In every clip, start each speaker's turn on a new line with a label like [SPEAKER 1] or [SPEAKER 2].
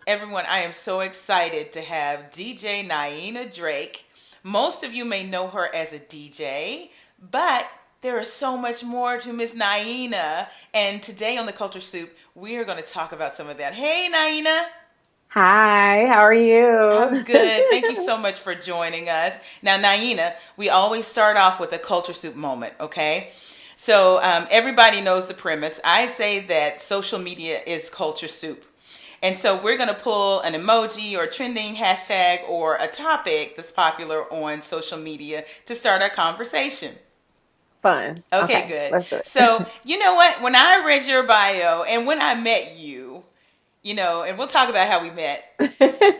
[SPEAKER 1] Everyone, I am so excited to have DJ Niena Drake. Most of you may know her as a DJ, but there is so much more to Miss Niena. And today on the Culture Soup, we are going to talk about some of that. Hey, Niena.
[SPEAKER 2] Hi, how are
[SPEAKER 1] I'm
[SPEAKER 2] you?
[SPEAKER 1] good. Thank you so much for joining us. Now, Naina, we always start off with a culture soup moment, okay? So everybody knows the premise. I say that social media is culture soup. And so we're going to pull an emoji or trending hashtag or a topic that's popular on social media to start our conversation.
[SPEAKER 2] Fun.
[SPEAKER 1] Okay,
[SPEAKER 2] Okay,
[SPEAKER 1] good.
[SPEAKER 2] let's do
[SPEAKER 1] So,
[SPEAKER 2] it.
[SPEAKER 1] you know what? When I read your bio and when I met you, and we'll talk about how we met.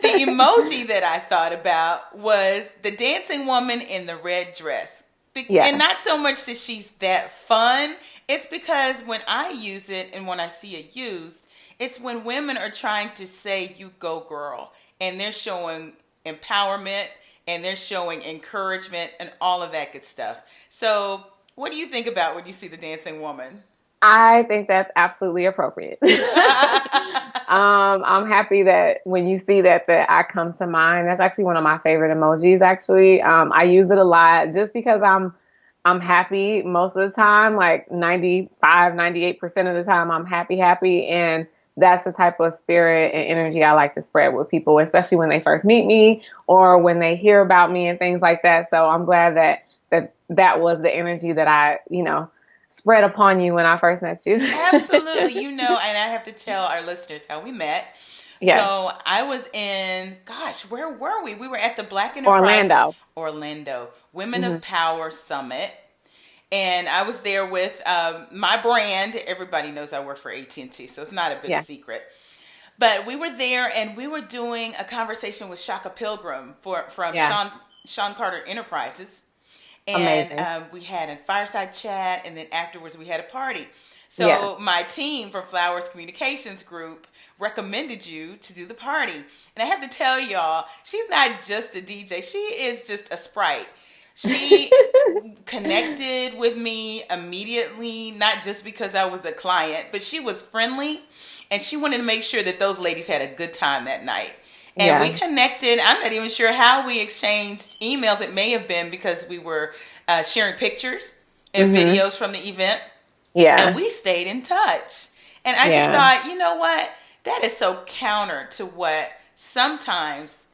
[SPEAKER 1] The emoji that I thought about was the dancing woman in the red dress. And
[SPEAKER 2] Yes.
[SPEAKER 1] not so much that she's that fun. It's because when I use it and when I see it used, it's when women are trying to say, you go girl. And they're showing empowerment and they're showing encouragement and all of that good stuff. So, what do you think about when you see the dancing woman?
[SPEAKER 2] I think that's absolutely appropriate. I'm happy that when you see that I come to mind. That's actually one of my favorite emojis, actually. I use it a lot just because I'm happy most of the time, like 98% of the time I'm happy. And that's the type of spirit and energy I like to spread with people, especially when they first meet me or when they hear about me and things like that. So I'm glad that was the energy that I spread upon you when I first met you.
[SPEAKER 1] Absolutely. And I have to tell our listeners how we met.
[SPEAKER 2] Yes.
[SPEAKER 1] So I was in, gosh, where were we? We were at the Black Enterprise
[SPEAKER 2] Orlando.
[SPEAKER 1] Orlando Women
[SPEAKER 2] Hmm.
[SPEAKER 1] of Power Summit. And I was there with my brand. Everybody knows I work for AT&T, so it's not a big
[SPEAKER 2] Yeah.
[SPEAKER 1] secret. But we were there and we were doing a conversation with Shaka Pilgrim from
[SPEAKER 2] Yeah.
[SPEAKER 1] Sean Carter Enterprises. And
[SPEAKER 2] Amazing.
[SPEAKER 1] we had a fireside chat, and then afterwards we had a party.
[SPEAKER 2] Yeah.
[SPEAKER 1] So my team from Flowers Communications Group recommended you to do the party. And I have to tell y'all, she's not just a DJ. She is just a sprite. She connected with me immediately, not just because I was a client, but she was friendly and she wanted to make sure that those ladies had a good time that night. And we
[SPEAKER 2] Yeah.
[SPEAKER 1] connected. I'm not even sure how we exchanged emails. It may have been because we were sharing pictures and
[SPEAKER 2] Hmm.
[SPEAKER 1] videos from the event, and
[SPEAKER 2] Yeah.
[SPEAKER 1] we stayed in touch. And I just
[SPEAKER 2] Yeah.
[SPEAKER 1] thought, you know what? That is so counter to what sometimes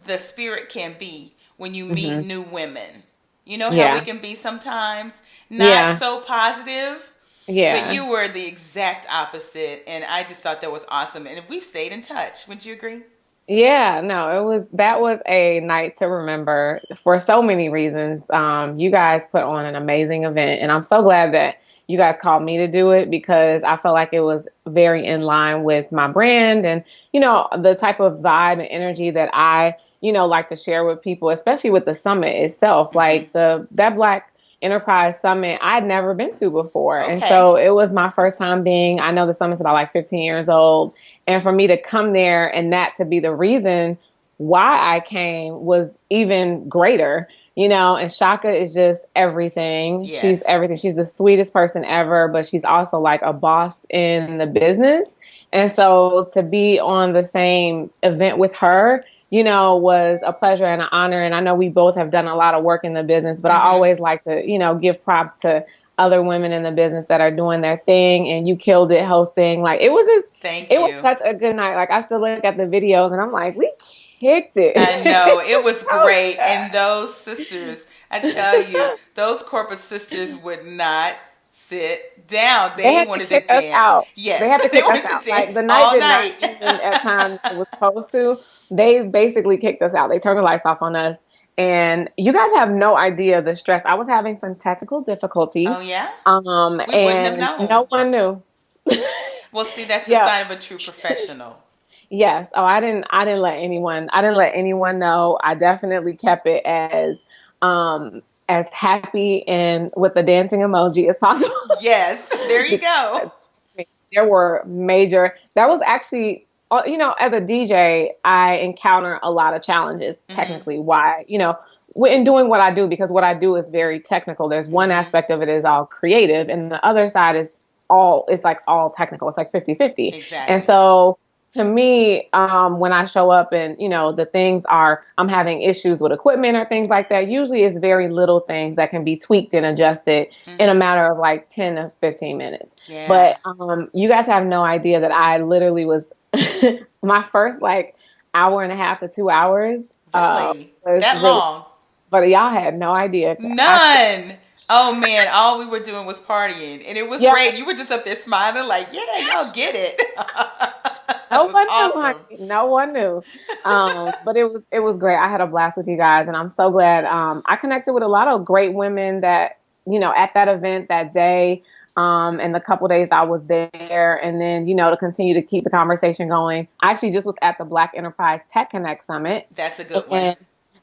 [SPEAKER 1] the spirit can be when you meet
[SPEAKER 2] Hmm.
[SPEAKER 1] new women. You know how we
[SPEAKER 2] Yeah.
[SPEAKER 1] can be sometimes not
[SPEAKER 2] Yeah.
[SPEAKER 1] so positive, but
[SPEAKER 2] Yeah.
[SPEAKER 1] you were the exact opposite. And I just thought that was awesome. And we've stayed in touch. Would you agree?
[SPEAKER 2] Yeah, no, that was a night to remember for so many reasons. You guys put on an amazing event, and I'm so glad that you guys called me to do it because I felt like it was very in line with my brand and, the type of vibe and energy that I like to share with people, especially with the summit itself.
[SPEAKER 1] Mm-hmm.
[SPEAKER 2] Like that Black Enterprise Summit I'd never been to before. And
[SPEAKER 1] Okay.
[SPEAKER 2] so it was my first time I know the summit's about like 15 years old. And for me to come there and that to be the reason why I came was even greater. And Shaka is just everything. She's
[SPEAKER 1] Yes.
[SPEAKER 2] everything. She's the sweetest person ever, but she's also like a boss in the business. And so to be on the same event with her was a pleasure and an honor. And I know we both have done a lot of work in the business, but I
[SPEAKER 1] Mm-hmm.
[SPEAKER 2] always like to give props to other women in the business that are doing their thing, and you killed it hosting. Like
[SPEAKER 1] Thank
[SPEAKER 2] it was
[SPEAKER 1] you.
[SPEAKER 2] such a good night. Like I still look at the videos and I'm like, we kicked it.
[SPEAKER 1] I know it was
[SPEAKER 2] Oh,
[SPEAKER 1] great, and those sisters, I tell you, those corporate sisters would not sit down.
[SPEAKER 2] they
[SPEAKER 1] They
[SPEAKER 2] had to
[SPEAKER 1] wanted to
[SPEAKER 2] kick us
[SPEAKER 1] dance.
[SPEAKER 2] out. They
[SPEAKER 1] Yes,
[SPEAKER 2] had to
[SPEAKER 1] they
[SPEAKER 2] kick us
[SPEAKER 1] wanted to
[SPEAKER 2] out. Like
[SPEAKER 1] dance
[SPEAKER 2] the night
[SPEAKER 1] all
[SPEAKER 2] did not
[SPEAKER 1] night.
[SPEAKER 2] end at times it was supposed to. They basically kicked us out. They turned the lights off on us. And you guys have no idea the stress. I was having some technical
[SPEAKER 1] Oh
[SPEAKER 2] difficulties.
[SPEAKER 1] yeah, we wouldn't have
[SPEAKER 2] And
[SPEAKER 1] known.
[SPEAKER 2] no one knew.
[SPEAKER 1] Well, see, that's the
[SPEAKER 2] Yeah.
[SPEAKER 1] sign of a true professional.
[SPEAKER 2] Yes. Oh, I didn't let anyone know. I definitely kept it as happy and with the dancing emoji as possible.
[SPEAKER 1] Yes, there you go.
[SPEAKER 2] Because there were that was actually, as a DJ, I encounter a lot of challenges
[SPEAKER 1] Mm-hmm.
[SPEAKER 2] technically. Why, in doing what I do, because what I do is very technical. There's one
[SPEAKER 1] Mm-hmm.
[SPEAKER 2] aspect of it is all creative, and the other side it's like all technical. It's like 50-50. And
[SPEAKER 1] Exactly.
[SPEAKER 2] so to me, when I show up and, the things are, I'm having issues with equipment or things like that, usually it's very little things that can be tweaked and adjusted in a matter of like 10 to 15 minutes.
[SPEAKER 1] Yeah.
[SPEAKER 2] But you guys have no idea that I literally was, my first like hour and a half to 2 hours
[SPEAKER 1] Really?
[SPEAKER 2] was
[SPEAKER 1] That
[SPEAKER 2] really,
[SPEAKER 1] long?
[SPEAKER 2] but y'all had no idea.
[SPEAKER 1] None. Oh man, all we were doing was partying, and it was
[SPEAKER 2] Yeah,
[SPEAKER 1] great. You were just up there smiling, like, "Yeah, y'all get it." That
[SPEAKER 2] no
[SPEAKER 1] was
[SPEAKER 2] one knew,
[SPEAKER 1] awesome.
[SPEAKER 2] honey. No one knew. But it was great. I had a blast with you guys, and I'm so glad. I connected with a lot of great women that at that event that day, and the couple days I was there, and then to continue to keep the conversation going. I actually just was at the Black Enterprise Tech Connect Summit,
[SPEAKER 1] That's a good one.
[SPEAKER 2] and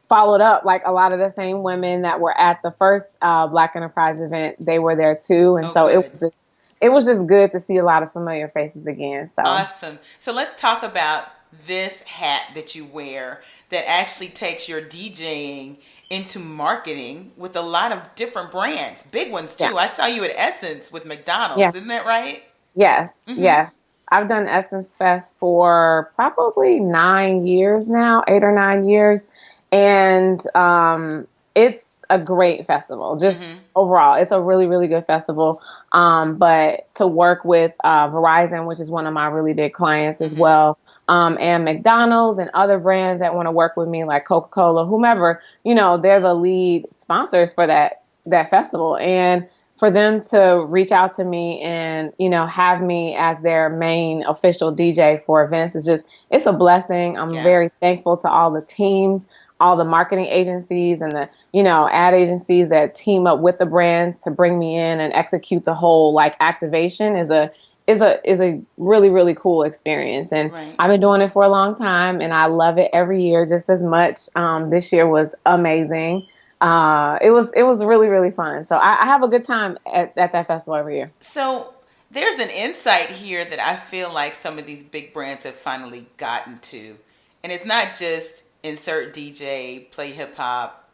[SPEAKER 2] followed up like a lot of the same women that were at the first Black Enterprise event. They were there too, and
[SPEAKER 1] Oh,
[SPEAKER 2] so
[SPEAKER 1] good.
[SPEAKER 2] it was just good to see a lot of familiar faces again. So.
[SPEAKER 1] Awesome. So let's talk about this hat that you wear that actually takes your DJing into marketing with a lot of different brands, big ones too.
[SPEAKER 2] Yeah.
[SPEAKER 1] I saw you at Essence with McDonald's,
[SPEAKER 2] Yeah.
[SPEAKER 1] isn't that right?
[SPEAKER 2] Yes.
[SPEAKER 1] Mm-hmm.
[SPEAKER 2] Yes. I've done Essence Fest for probably 9 years now, 8 or 9 years. And it's a great festival. Just overall, it's a really, really good festival. But to work with Verizon, which is one of my really big clients as well, and McDonald's and other brands that want to work with me, like Coca-Cola, whomever, they're the lead sponsors for that festival. And for them to reach out to me and, have me as their main official DJ for events it's a blessing. I'm very thankful to all the teams, all the marketing agencies and the, ad agencies that team up with the brands to bring me in and execute the whole like activation is a really, really cool experience. And I've been doing it for a long time and I love it every year just as much. This year was amazing. It was really, really fun. So I have a good time at that festival every year.
[SPEAKER 1] So there's an insight here that I feel like some of these big brands have finally gotten to. And it's not just insert DJ, play hip hop,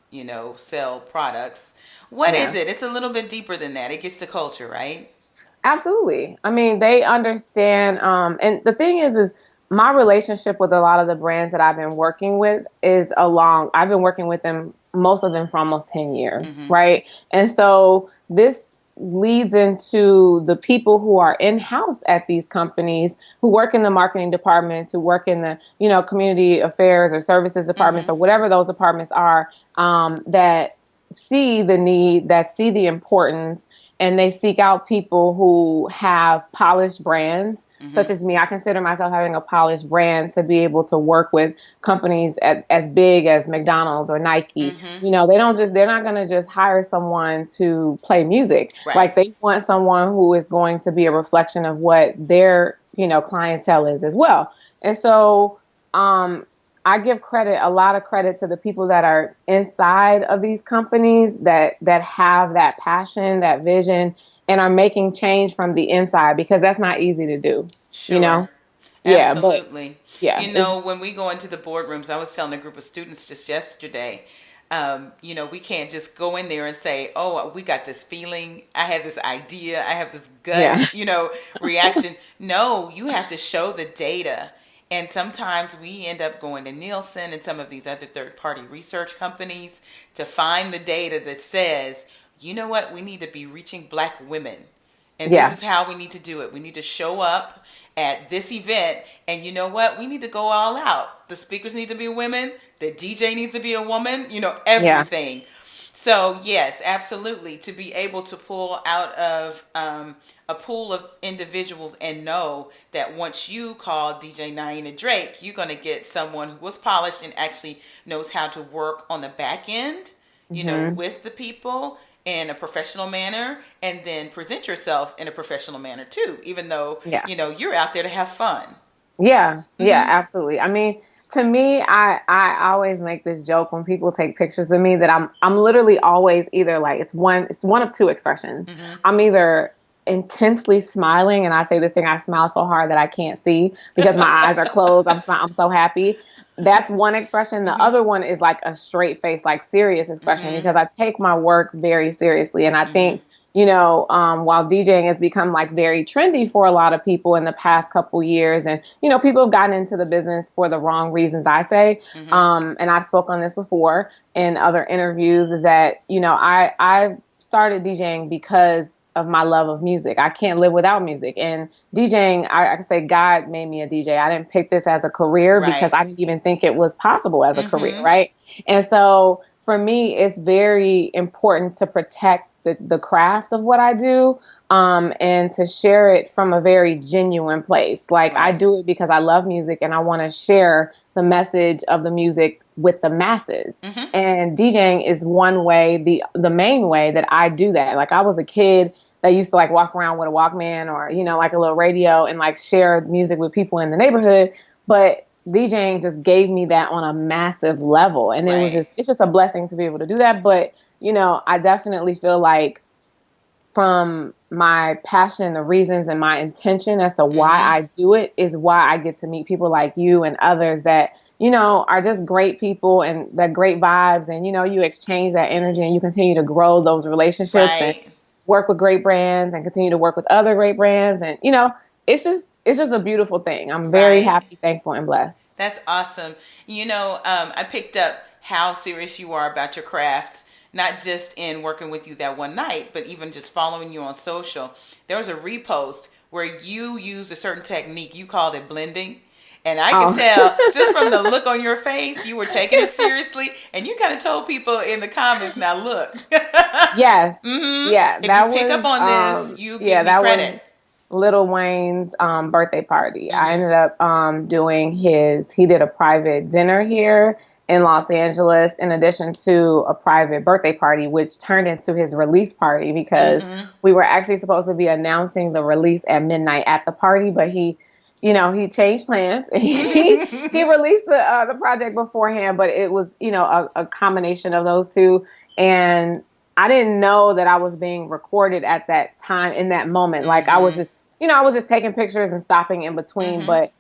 [SPEAKER 1] sell products. What is it? It's a little bit deeper than that. It gets to culture, right?
[SPEAKER 2] Absolutely. I mean, they understand. And the thing is my relationship with a lot of the brands that I've been working with I've been working with them, most of them for almost 10 years, right? And so this leads into the people who are in-house at these companies, who work in the marketing departments, who work in the, community affairs or services departments or whatever those departments are, that see the need, that see the importance, and they seek out people who have polished brands, such as me. I consider myself having a polished brand to be able to work with companies as big as McDonald's or Nike. They're not going to just hire someone to play music.
[SPEAKER 1] Right.
[SPEAKER 2] Like they want someone who is going to be a reflection of what their, clientele is as well. And so, I give a lot of credit to the people that are inside of these companies that have that passion, that vision, and are making change from the inside, because that's not easy to do.
[SPEAKER 1] Sure.
[SPEAKER 2] Yeah,
[SPEAKER 1] absolutely.
[SPEAKER 2] Yeah.
[SPEAKER 1] When we go into the boardrooms, I was telling a group of students just yesterday, we can't just go in there and say, oh, we got this feeling. I have this idea. I have this gut, reaction. No, you have to show the data. And sometimes we end up going to Nielsen and some of these other third-party research companies to find the data that says, you know what, we need to be reaching Black women. And this is how we need to do it. We need to show up at this event. And you know what? We need to go all out. The speakers need to be women. The DJ needs to be a woman. Everything. Yeah. So, yes, absolutely. To be able to pull out of a pool of individuals and know that once you call DJ Niena Drake, you're going to get someone who was polished and actually knows how to work on the back end, with the people in a professional manner, and then present yourself in a professional manner too, even though, you're out there to have fun.
[SPEAKER 2] Yeah. Yeah, absolutely. I mean, to me, I always make this joke when people take pictures of me that I'm literally always either like, it's one of two expressions. I'm either intensely smiling, and I say this thing, I smile so hard that I can't see because my eyes are closed. I'm so happy. That's one expression. The other one is like a straight face, like serious expression, because I take my work very seriously. And I think while DJing has become like very trendy for a lot of people in the past couple years, and, people have gotten into the business for the wrong reasons, I say. And I've spoken on this before in other interviews, is that, I started DJing because of my love of music. I can't live without music. And DJing, I can say God made me a DJ. I didn't pick this as a career because I didn't even think it was possible as a career, right? And so for me, it's very important to protect the craft of what I do, and to share it from a very genuine place. Like, I do it because I love music and I want to share the message of the music with the masses. And DJing is one way, the main way that I do that. Like, I was a kid that used to like walk around with a Walkman or, like a little radio and like share music with people in the neighborhood. But DJing just gave me that on a massive level. And it's just a blessing to be able to do that. But, I definitely feel like from my passion and the reasons and my intention as to why I do it is why I get to meet people like you and others that, are just great people and that great vibes. And, you exchange that energy and you continue to grow those relationships and work with great brands and continue to work with other great brands. And, it's just a beautiful thing. I'm very happy, thankful, and blessed.
[SPEAKER 1] That's awesome. I picked up how serious you are about your craft, not just in working with you that one night, but even just following you on social. There was a repost where you used a certain technique. You called it blending. And I could tell just from the look on your face, you were taking it seriously. And you kind of told people in the comments, now look.
[SPEAKER 2] Yes. Yeah.
[SPEAKER 1] If you pick up on this, you give me credit.
[SPEAKER 2] Lil Wayne's birthday party. I ended up doing he did a private dinner here in Los Angeles, in addition to a private birthday party, which turned into his release party because we were actually supposed to be announcing the release at midnight at the party, but he changed plans. He released the project beforehand, but it was, a combination of those two. And I didn't know that I was being recorded at that time in that moment. Like I was just taking pictures and stopping in between. But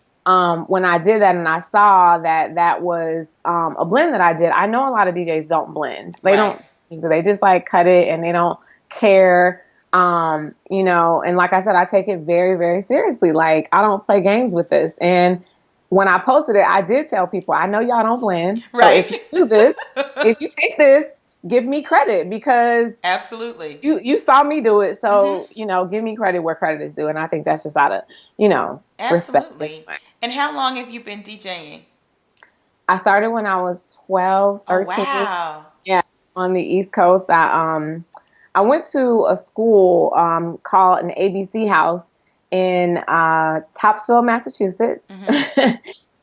[SPEAKER 2] when I did that and I saw that was a blend that I did, I know a lot of DJs don't blend. They don't. So they just like cut it and they don't care. And like I said, I take it very, very seriously. Like, I don't play games with this. And when I posted it, I did tell people, I know y'all don't blend. So if you do this, if you take this, give me credit because
[SPEAKER 1] absolutely
[SPEAKER 2] you saw me do it. So, give me credit where credit is due. And I think that's just out of,
[SPEAKER 1] absolutely.
[SPEAKER 2] respect.
[SPEAKER 1] And how long have you been DJing?
[SPEAKER 2] I started when I was 12, 13.
[SPEAKER 1] Oh, wow.
[SPEAKER 2] Yeah. On the East Coast. I went to a school called an ABC House in Topsfield, Massachusetts.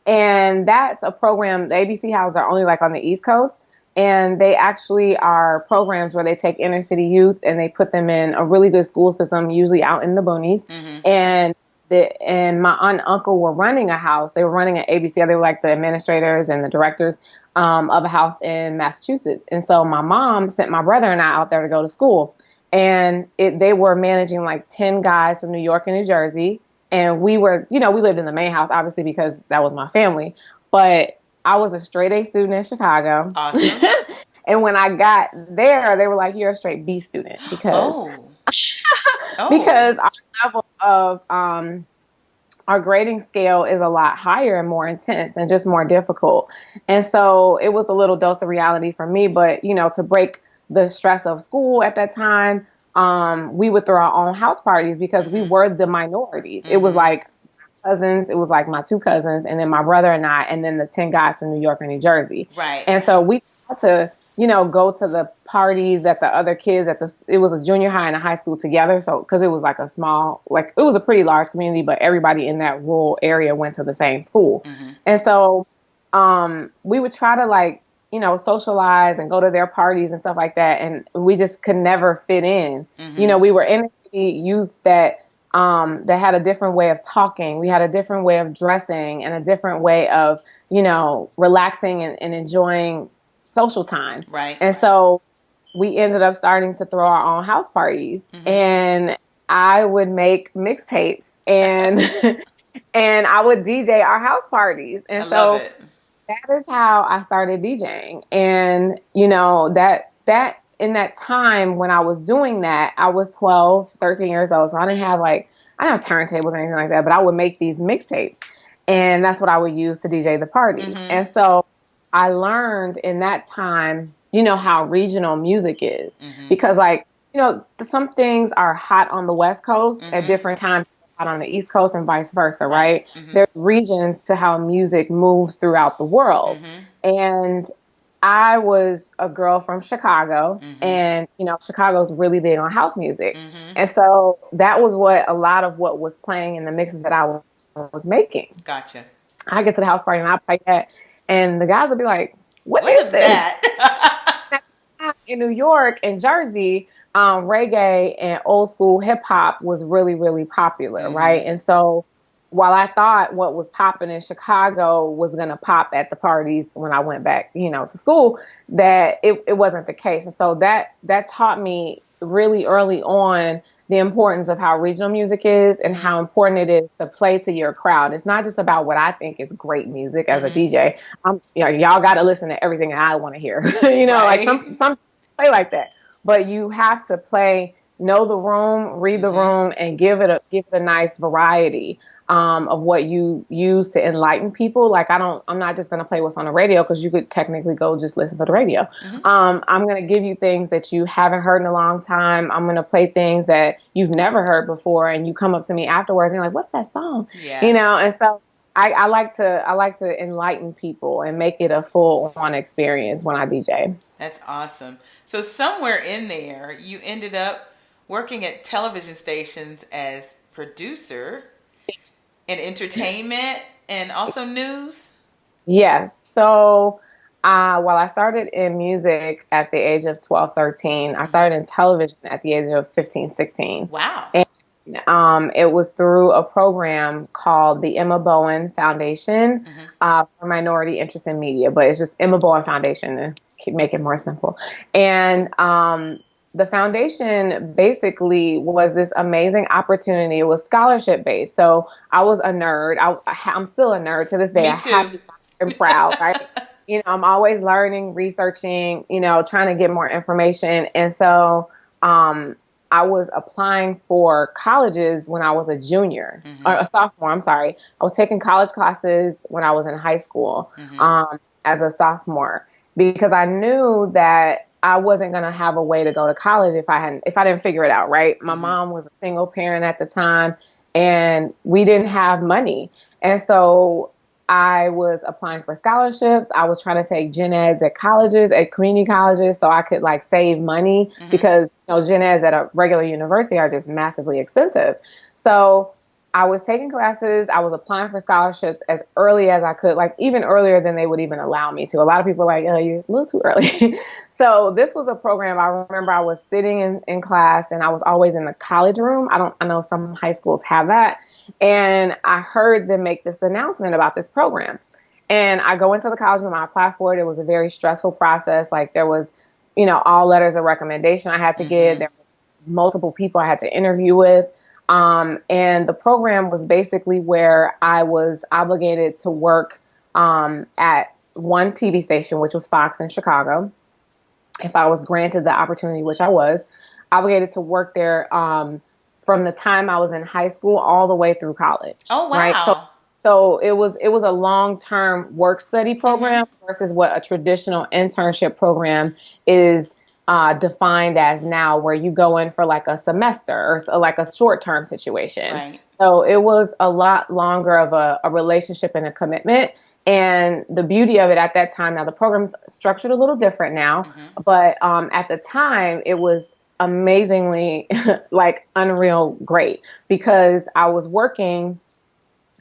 [SPEAKER 2] And that's a program. The ABC House are only like on the East Coast. And they actually are programs where they take inner city youth and they put them in a really good school system, usually out in the boonies. And my aunt and uncle were running a house. They were running an ABC. They were like the administrators and the directors of a house in Massachusetts. And so my mom sent my brother and I out there to go to school. And they were managing like 10 guys from New York and New Jersey. And we were, we lived in the main house, obviously, because that was my family. But I was a straight A student in Chicago.
[SPEAKER 1] Awesome.
[SPEAKER 2] And when I got there, they were like, you're a straight B student because because our level of our grading scale is a lot higher and more intense and just more difficult. And so it was a little dose of reality for me. But, to break the stress of school at that time, we would throw our own house parties because we were the minorities. It was like cousins. It was like my 2 cousins and then my brother and I, and then the 10 guys from New York and New Jersey.
[SPEAKER 1] Right.
[SPEAKER 2] And so we had to, go to the parties that the other kids it was a junior high and a high school together. So, cause it was like it was a pretty large community, but everybody in that rural area went to the same school. And so, we would try to socialize and go to their parties and stuff like that. And we just could never fit in. We were inner city youth that had a different way of talking. We had a different way of dressing and a different way of, relaxing and enjoying social time.
[SPEAKER 1] Right.
[SPEAKER 2] And so we ended up starting to throw our own house parties and I would make mixtapes and and I would DJ our house parties. And
[SPEAKER 1] I love it.
[SPEAKER 2] That is how I started DJing. And, that in that time when I was doing that, I was 12, 13 years old. So I didn't have turntables or anything like that, but I would make these mixtapes, and that's what I would use to DJ the parties.
[SPEAKER 1] Mm-hmm.
[SPEAKER 2] And so I learned in that time, how regional music is,
[SPEAKER 1] Mm-hmm.
[SPEAKER 2] because some things are hot on the West Coast
[SPEAKER 1] Mm-hmm.
[SPEAKER 2] at different times, hot on the East Coast and vice versa, right?
[SPEAKER 1] Mm-hmm.
[SPEAKER 2] There's regions to how music moves throughout the world.
[SPEAKER 1] Mm-hmm.
[SPEAKER 2] And I was a girl from Chicago,
[SPEAKER 1] Mm-hmm.
[SPEAKER 2] and, Chicago's really big on house music.
[SPEAKER 1] Mm-hmm.
[SPEAKER 2] And so that was a lot of what was playing in the mixes that I was making.
[SPEAKER 1] Gotcha.
[SPEAKER 2] I get to the house party and I play that, and the guys would be like, what is this?
[SPEAKER 1] That?
[SPEAKER 2] In New York and Jersey, reggae and old school hip hop was really, really popular,
[SPEAKER 1] Mm-hmm.
[SPEAKER 2] right? And so while I thought what was popping in Chicago was going to pop at the parties when I went back, to school, that it wasn't the case. And so that taught me really early on the importance of how regional music is and how important it is to play to your crowd. It's not just about what I think is great music as a DJ. Y'all got to listen to everything I want to hear.
[SPEAKER 1] Right.
[SPEAKER 2] Like some play like that, but you have to know the room, read the room, and give it a nice variety of what you use to enlighten people. Like I'm not just going to play what's on the radio, because you could technically go just listen to the radio. I'm going to give you things that you haven't heard in a long time. I'm going to play things that you've never heard before, and you come up to me afterwards and you're like, what's that song?
[SPEAKER 1] Yeah.
[SPEAKER 2] And so I like to enlighten people and make it a full on experience when I DJ.
[SPEAKER 1] That's awesome. So somewhere in there, you ended up working at television stations as producer in entertainment and also news.
[SPEAKER 2] Yes. So while I started in music at the age of 12, 13, I started in television at the age of 15, 16.
[SPEAKER 1] Wow.
[SPEAKER 2] And it was through a program called the Emma Bowen Foundation for Minority Interest in Media, but it's just Emma Bowen Foundation to make it more simple. And the foundation basically was this amazing opportunity. It was scholarship based. So I was a nerd. I'm still a nerd to this day.
[SPEAKER 1] Me too.
[SPEAKER 2] I'm proud, right? I'm always learning, researching, trying to get more information. And so I was applying for colleges when I was a junior, or a sophomore. I'm sorry. I was taking college classes when I was in high school as a sophomore, because I knew that I wasn't going to have a way to go to college if I didn't figure it out, right? My mom was a single parent at the time, and we didn't have money. And so I was applying for scholarships. I was trying to take gen eds at community colleges, so I could save money, because gen eds at a regular university are just massively expensive. So I was taking classes. I was applying for scholarships as early as I could, even earlier than they would even allow me to. A lot of people are like, oh, you're a little too early. So this was a program. I remember I was sitting in class, and I was always in the college room. I know some high schools have that. And I heard them make this announcement about this program. And I go into the college room, I apply for it. It was a very stressful process. There was, all letters of recommendation I had to give. There were multiple people I had to interview with. And the program was basically where I was obligated to work at one TV station, which was Fox in Chicago. If I was granted the opportunity, which I was, obligated to work there from the time I was in high school all the way through college.
[SPEAKER 1] Oh, wow.
[SPEAKER 2] Right? So it was a long-term work study program versus what a traditional internship program is defined as now, where you go in for a semester or a short-term situation.
[SPEAKER 1] Right.
[SPEAKER 2] So it was a lot longer of a relationship and a commitment. And the beauty of it at that time, now the program's structured a little different now, but at the time it was amazingly unreal great, because I was working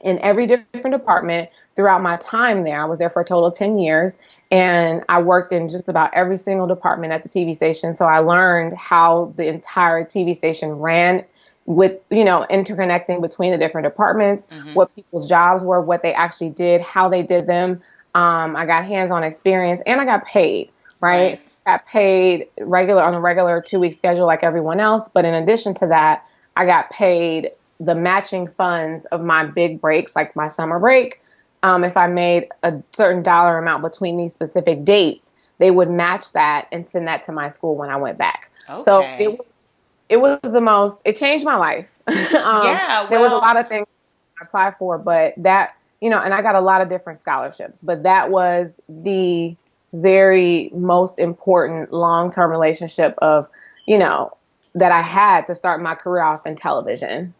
[SPEAKER 2] in every different department throughout my time there. I was there for a total of 10 years, and I worked in just about every single department at the TV station. So I learned how the entire TV station ran, with, interconnecting between the different departments, what people's jobs were, what they actually did, how they did them. I got hands-on experience, and I got paid, right? So I got paid on a regular 2-week schedule like everyone else. But in addition to that, I got paid the matching funds of my big breaks, like my summer break. If I made a certain dollar amount between these specific dates, they would match that and send that to my school when I went back. So
[SPEAKER 1] Okay.
[SPEAKER 2] it was it changed my life.
[SPEAKER 1] Yeah,
[SPEAKER 2] There was a
[SPEAKER 1] well,
[SPEAKER 2] lot of things I applied for, but that, and I got a lot of different scholarships, but that was the very most important long-term relationship of, that I had to start my career off in television.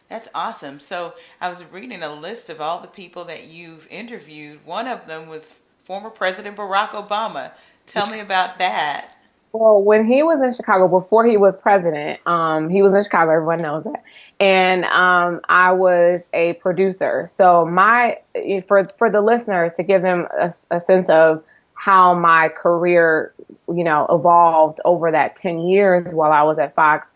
[SPEAKER 1] that's awesome. So I was reading a list of all the people that you've interviewed. One of them was former President Barack Obama. Tell me about that.
[SPEAKER 2] Well, when he was in Chicago, before he was president, he was in Chicago. Everyone knows that, and I was a producer. So for the listeners, to give them a sense of how my career, evolved over that 10 years while I was at Fox.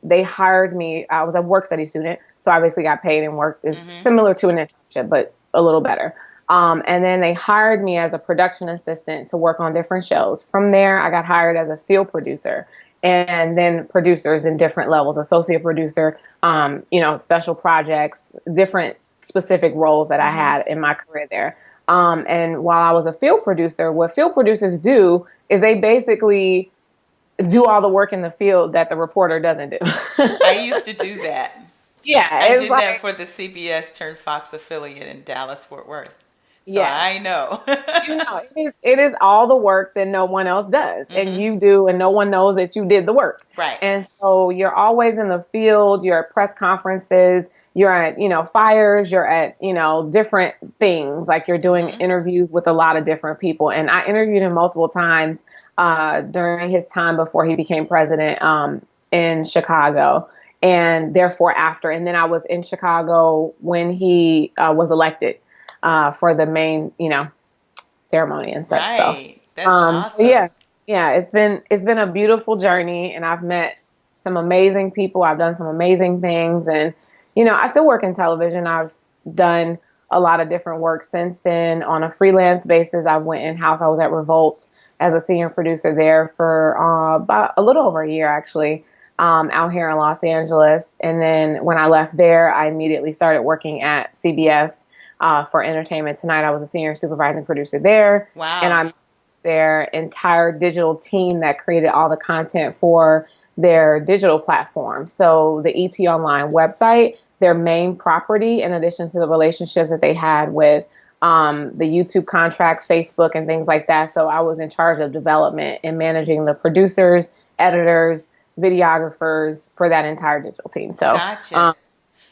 [SPEAKER 2] They hired me. I was a work study student, so obviously got paid, and work is similar to an internship, but a little better. And then they hired me as a production assistant to work on different shows. From there, I got hired as a field producer, and then producers in different levels, associate producer, special projects, different specific roles that I had in my career there. And while I was a field producer, what field producers do is they basically do all the work in the field that the reporter doesn't do.
[SPEAKER 1] I used to do that.
[SPEAKER 2] Yeah,
[SPEAKER 1] I
[SPEAKER 2] it's
[SPEAKER 1] did that
[SPEAKER 2] like,
[SPEAKER 1] for the CBS turned Fox affiliate in Dallas, Fort Worth. So
[SPEAKER 2] yeah.
[SPEAKER 1] I know.
[SPEAKER 2] It is all the work that no one else does, and you do, and no one knows that you did the work.
[SPEAKER 1] Right.
[SPEAKER 2] And so you're always in the field, you're at press conferences, you're at, fires, you're at, different things, like you're doing interviews with a lot of different people. And I interviewed him multiple times during his time before he became president in Chicago, and therefore after. And then I was in Chicago when he was elected for the main, ceremony and such.
[SPEAKER 1] Right.
[SPEAKER 2] So,
[SPEAKER 1] That's awesome.
[SPEAKER 2] yeah, it's been a beautiful journey, and I've met some amazing people. I've done some amazing things, and I still work in television. I've done a lot of different work since then on a freelance basis. I went in house. I was at Revolt as a senior producer there for about a little over a year, actually, out here in Los Angeles. And then when I left there, I immediately started working at CBS. For Entertainment Tonight. I was a senior supervising producer there.
[SPEAKER 1] Wow.
[SPEAKER 2] And I'm their entire digital team that created all the content for their digital platform. So the ET Online website, their main property, in addition to the relationships that they had with the YouTube contract, Facebook, and things like that. So I was in charge of development and managing the producers, editors, videographers for that entire digital team. So,
[SPEAKER 1] gotcha.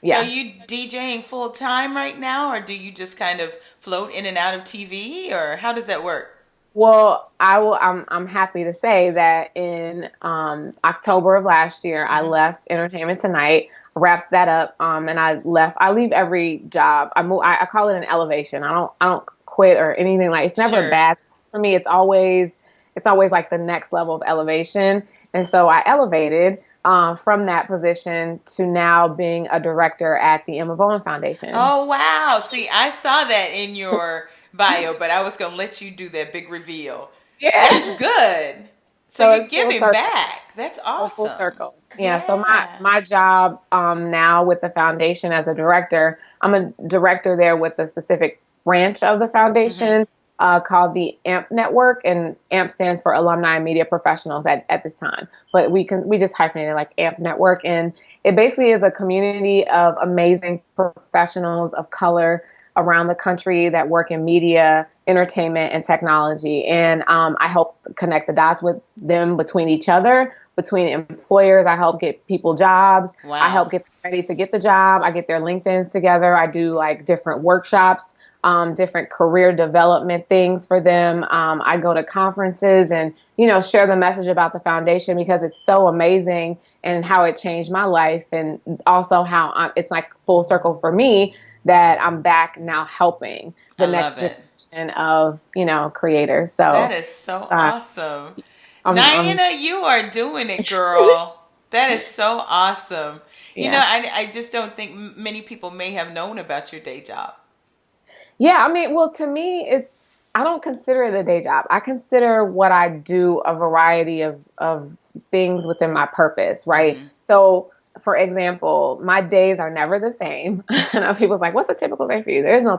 [SPEAKER 2] yeah.
[SPEAKER 1] So you DJing full time right now, or do you just kind of float in and out of TV, or how does that work?
[SPEAKER 2] Well, I'm happy to say that in October of last year, I left Entertainment Tonight, wrapped that up, and I left. I leave every job. I call it an elevation. I don't quit or anything like. It's never bad for me. It's always like the next level of elevation. And so I elevated from that position to now being a director at the Emma Bowen Foundation.
[SPEAKER 1] Oh, wow. See, I saw that in your bio, but I was going to let you do that big reveal. Yeah. That's good. So you're giving back. That's awesome.
[SPEAKER 2] Full circle. Yeah. So my job now with the foundation as a director, I'm a director there with a specific branch of the foundation. Called the AMP Network, and AMP stands for Alumni and Media Professionals at this time. But we just hyphenated like AMP Network, and it basically is a community of amazing professionals of color around the country that work in media, entertainment, and technology. And I help connect the dots with them between each other, between employers. I help get people jobs.
[SPEAKER 1] Wow.
[SPEAKER 2] I help get them ready to get the job. I get their LinkedIns together. I do like different workshops. Different career development things for them. I go to conferences and, share the message about the foundation because it's so amazing and how it changed my life. And also how it's like full circle for me that I'm back now helping the next generation of, creators. So
[SPEAKER 1] that is so awesome. Niena, you are doing it, girl. That is so awesome. Yeah. I just don't think many people may have known about your day job.
[SPEAKER 2] Yeah, I mean, well, to me, I don't consider it a day job. I consider what I do a variety of things within my purpose, right? So for example, my days are never the same. I know people's like, what's a typical day for you? There's no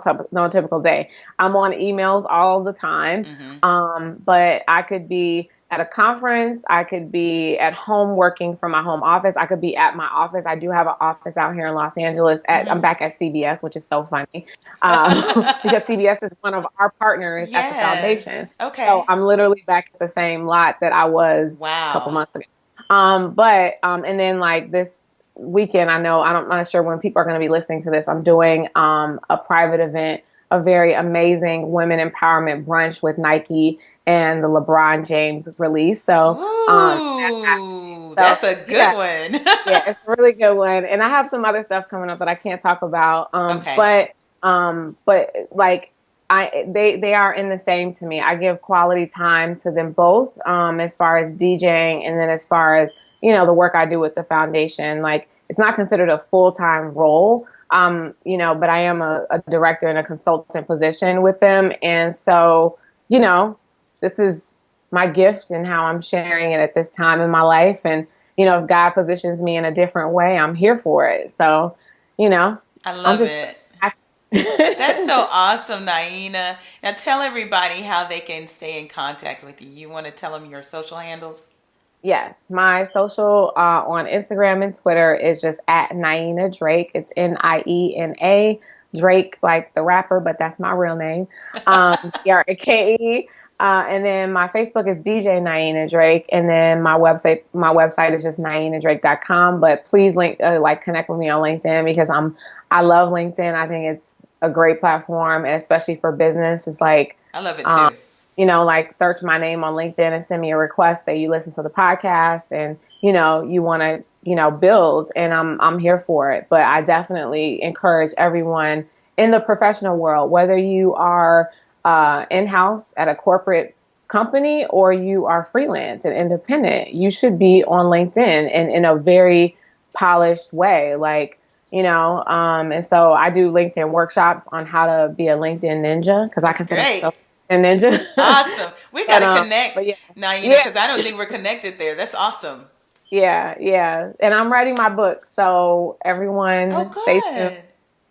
[SPEAKER 2] typical day. I'm on emails all the time.
[SPEAKER 1] Mm-hmm.
[SPEAKER 2] But I could be at a conference. I could be at home working from my home office. I could be at my office. I do have an office out here in Los Angeles. I'm back at CBS, which is so funny because CBS is one of our partners at the foundation.
[SPEAKER 1] Yes. Okay.
[SPEAKER 2] So I'm literally back at the same lot that I was a couple
[SPEAKER 1] Wow.
[SPEAKER 2] months ago. And then like this weekend, I'm not sure when people are going to be listening to this. I'm doing a private event, a very amazing women empowerment brunch with Nike and the LeBron James release.
[SPEAKER 1] Ooh,
[SPEAKER 2] So
[SPEAKER 1] that's a
[SPEAKER 2] yeah,
[SPEAKER 1] good one.
[SPEAKER 2] yeah, it's a really good one. And I have some other stuff coming up that I can't talk about.
[SPEAKER 1] Okay.
[SPEAKER 2] But like they are in the same to me. I give quality time to them both, as far as DJing and then as far as, the work I do with the foundation. Like it's not considered a full-time role. But I am a director in a consultant position with them. And so, this is my gift and how I'm sharing it at this time in my life. And, if God positions me in a different way, I'm here for it. So,
[SPEAKER 1] I
[SPEAKER 2] I'm
[SPEAKER 1] love
[SPEAKER 2] just
[SPEAKER 1] it. That's so awesome, Niena. Now tell everybody how they can stay in contact with you. You want to tell them your social handles?
[SPEAKER 2] Yes, my social on Instagram and Twitter is just at Niena Drake. It's Niena Drake, like the rapper, but that's my real name. Drake. And then my Facebook is DJ Niena Drake, and then my website is just nienadrake.com. But please connect with me on LinkedIn because I love LinkedIn. I think it's a great platform, and especially for business. It's like
[SPEAKER 1] I love it too.
[SPEAKER 2] like search my name on LinkedIn and send me a request, say you listen to the podcast and, you want to, build, and I'm here for it. But I definitely encourage everyone in the professional world, whether you are in-house at a corporate company or you are freelance and independent, you should be on LinkedIn and in a very polished way. And so I do LinkedIn workshops on how to be a LinkedIn ninja because I
[SPEAKER 1] That's
[SPEAKER 2] consider
[SPEAKER 1] great.
[SPEAKER 2] myself a ninja.
[SPEAKER 1] Awesome. We got to connect,
[SPEAKER 2] But yeah,
[SPEAKER 1] Niena,
[SPEAKER 2] yeah,
[SPEAKER 1] because I don't think we're connected there. That's awesome.
[SPEAKER 2] yeah. And I'm writing my book, so
[SPEAKER 1] Oh,
[SPEAKER 2] everyone stay tuned.
[SPEAKER 1] good.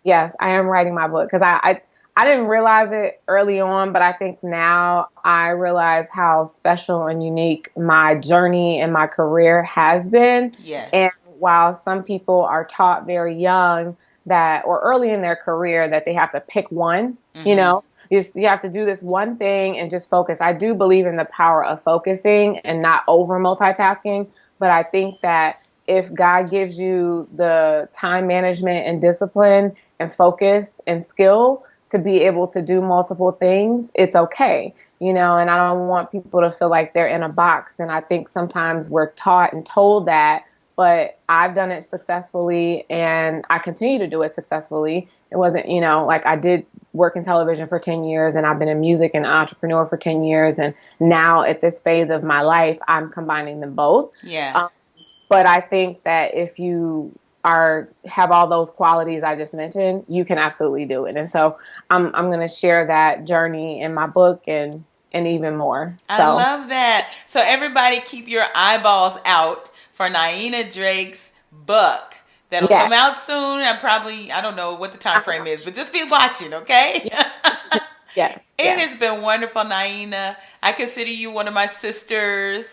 [SPEAKER 2] Yes, I am writing my book because I didn't realize it early on, but I think now I realize how special and unique my journey and my career has been.
[SPEAKER 1] Yes.
[SPEAKER 2] And while some people are taught very young or early in their career that they have to pick one,
[SPEAKER 1] Mm-hmm.
[SPEAKER 2] you have to do this one thing and just focus. I do believe in the power of focusing and not over multitasking, but I think that if God gives you the time management and discipline and focus and skill to be able to do multiple things, it's okay, and I don't want people to feel like they're in a box. And I think sometimes we're taught and told that, but I've done it successfully and I continue to do it successfully. It wasn't, like I did work in television for 10 years and I've been in music and an entrepreneur for 10 years. And now at this phase of my life, I'm combining them both.
[SPEAKER 1] Yeah.
[SPEAKER 2] But I think that if you have all those qualities I just mentioned, you can absolutely do it. And so I'm going to share that journey in my book and even more.
[SPEAKER 1] I
[SPEAKER 2] So
[SPEAKER 1] love that. So everybody keep your eyeballs out for Niena Drake's book. That'll
[SPEAKER 2] yeah,
[SPEAKER 1] come out soon. I don't know what the time frame is, but just be watching, okay?
[SPEAKER 2] yeah,
[SPEAKER 1] It has been wonderful, Niena. I consider you one of my sisters.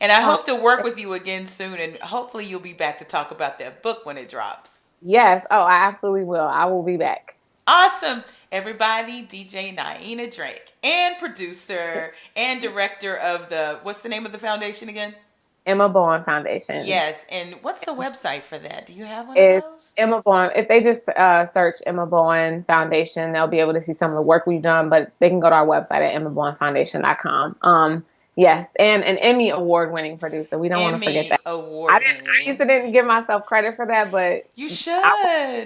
[SPEAKER 1] And I
[SPEAKER 2] Oh,
[SPEAKER 1] hope to work with you again soon. And hopefully you'll be back to talk about that book when it drops.
[SPEAKER 2] yes. Oh, I absolutely will. I will be back.
[SPEAKER 1] Awesome. Everybody, DJ Niena Drake and producer and director of what's the name of the foundation again?
[SPEAKER 2] Emma Bowen Foundation.
[SPEAKER 1] Yes. And what's the website for that? Do you have one of
[SPEAKER 2] It's
[SPEAKER 1] those?
[SPEAKER 2] Emma Bowen. If they just search Emma Bowen Foundation, they'll be able to see some of the work we've done, but they can go to our website at emmabowenfoundation.com. Yes, and an Emmy award-winning producer. We don't want to forget
[SPEAKER 1] Emmy
[SPEAKER 2] that.
[SPEAKER 1] award
[SPEAKER 2] I used
[SPEAKER 1] winning.
[SPEAKER 2] to didn't give myself credit for that, but
[SPEAKER 1] You
[SPEAKER 2] I,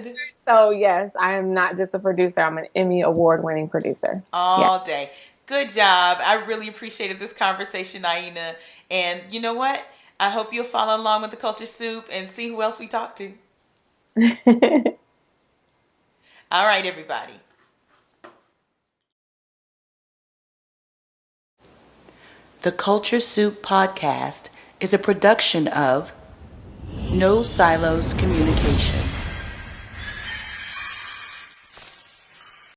[SPEAKER 1] should.
[SPEAKER 2] so yes, I am not just a producer. I'm an Emmy award-winning producer. Yeah.
[SPEAKER 1] All day. Good job. I really appreciated this conversation, Niena. And you know what? I hope you'll follow along with the Culture Soup and see who else we talk to. All right, everybody. The Culture Soup podcast is a production of No Silos Communication.